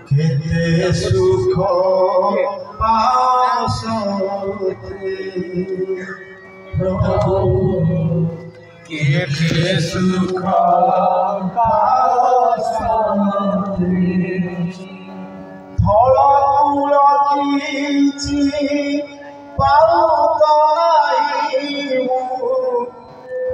খেতে সুখ পাওতে প্রভু খেতে সুখ পাওতে ধরা পুরকিছি পাও তাই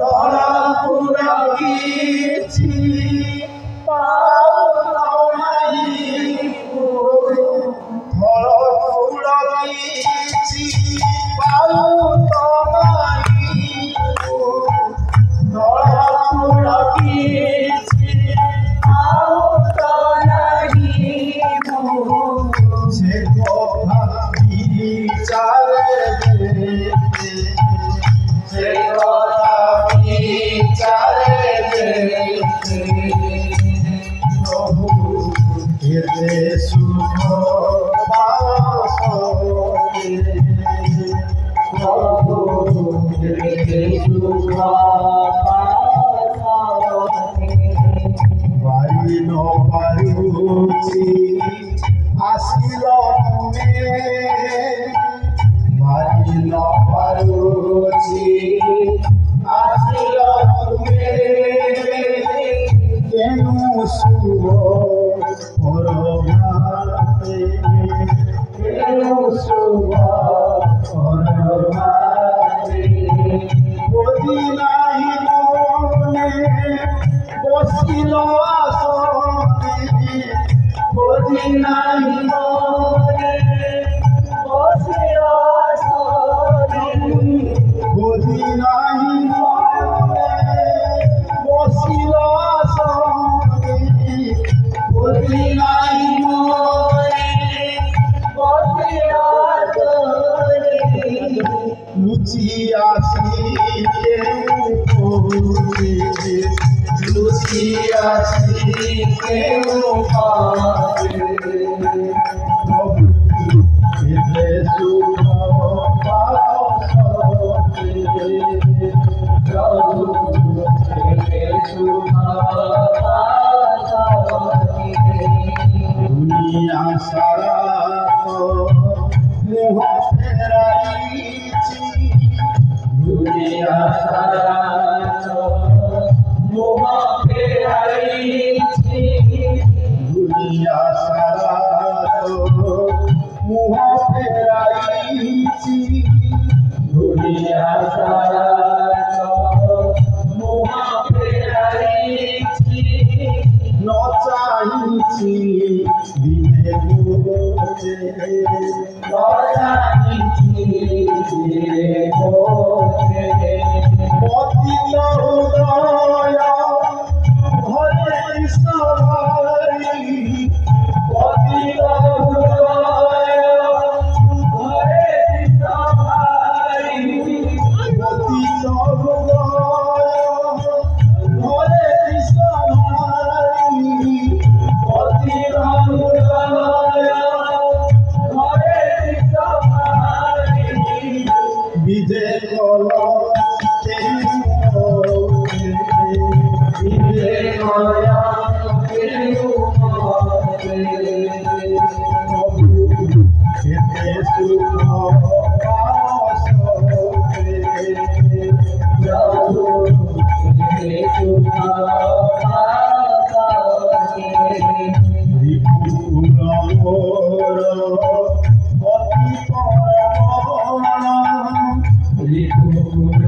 ধরা পুরকিছি আসিল মারিল পারুছি আসিল কেন শুভ পরমাতে কেন শুভ পরমাতে বদি নাই মনে বসিল আসনে বদি নাই মনে বসিল আসনে বদি নাই মনে বসিল আসনে বদি নাই মনে বসিল আসনে লুচি আসি লুচি আসি কেউ পাবে খেতে সুখ পাওতে খেতে সুখ দুনিয়া সারা মোহ ফেরাইছি দুনিয়া সারা মোহ ফেরাইছি দুনিয়া সারা মোহ ফেরাইছি দুনিয়া সারা মোহ ফেরাইছি ন চাইছি দিনে বোঝে ন চাইছি দিনে বোঝে পতিত হৃদয় হরে কৃষ্ণ হরি পতিত হৃদয় হরে কৃষ্ণ হরি পতিত হৃদয় হরে কৃষ্ণ হরি পতিত হৃদয় হরে কৃষ্ণ হরি বিজে কল খেতে সুখ পাওতে রিপুর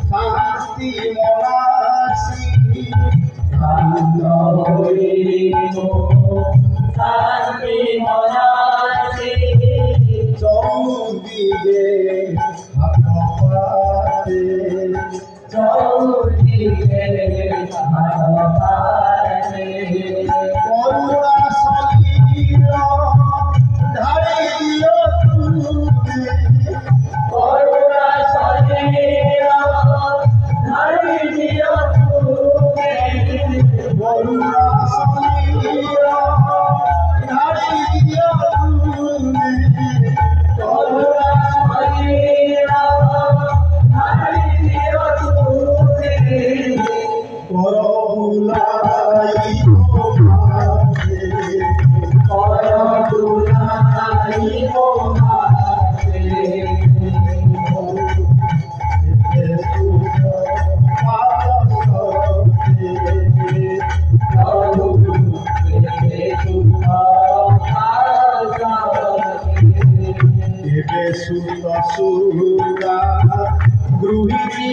শান্তি মনাসি শান্ত হইব শান্তি মনাসি চৌদিকে হাত পাতে চৌদিকে হাত পাতে করুণা সলিল ধারে দিও তুমি করুণা সলিল ধারে দিও তুমি করুণা সলিল ধারে দিও তুমি করুণা সলিল ধারে দিও তুমি করুণাই তোমাকে করুণাই তোমাতে সুরা গৃহিণী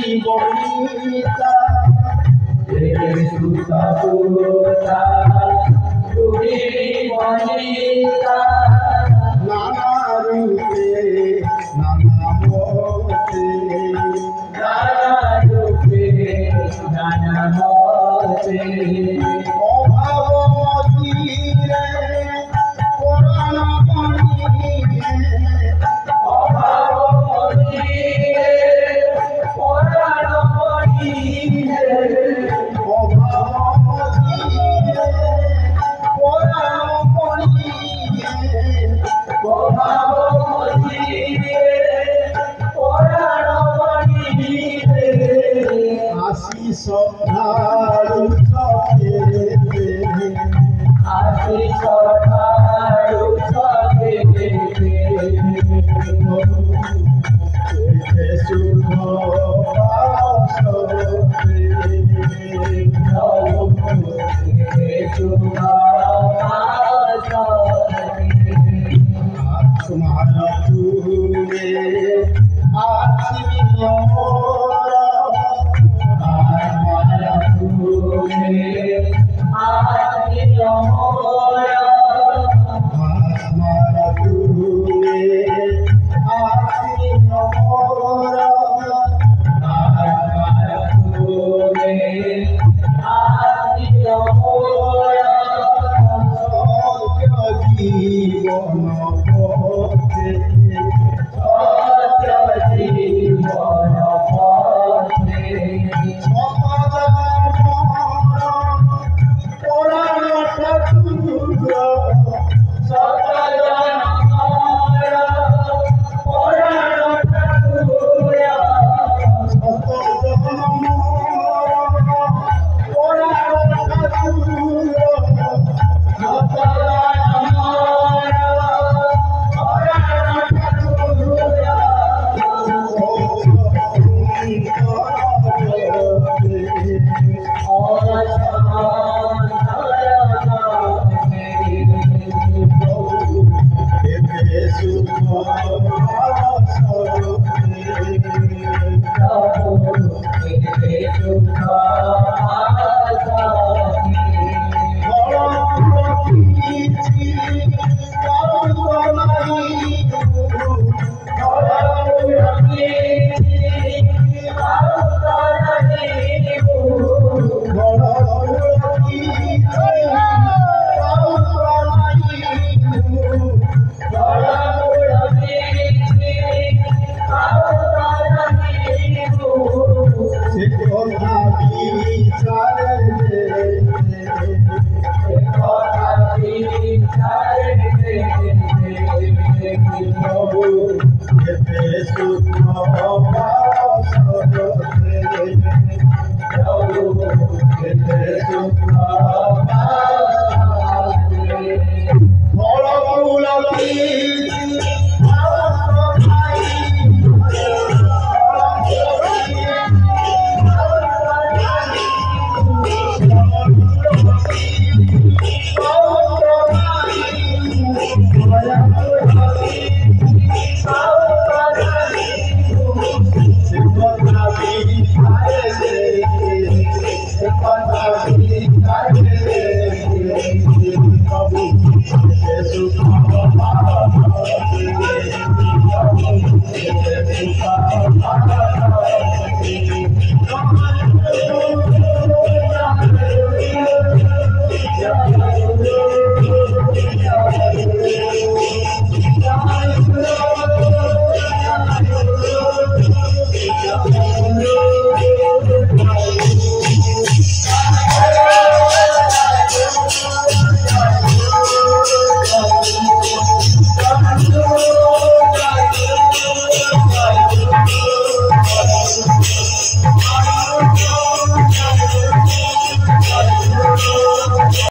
বনিতা নানা রূপে নানা মতে অভাব মতিরে পুরাণ মণিরে অভাব মতিরে পুরাণ মণিরে আসি শ্রদ্ধারু চকেতে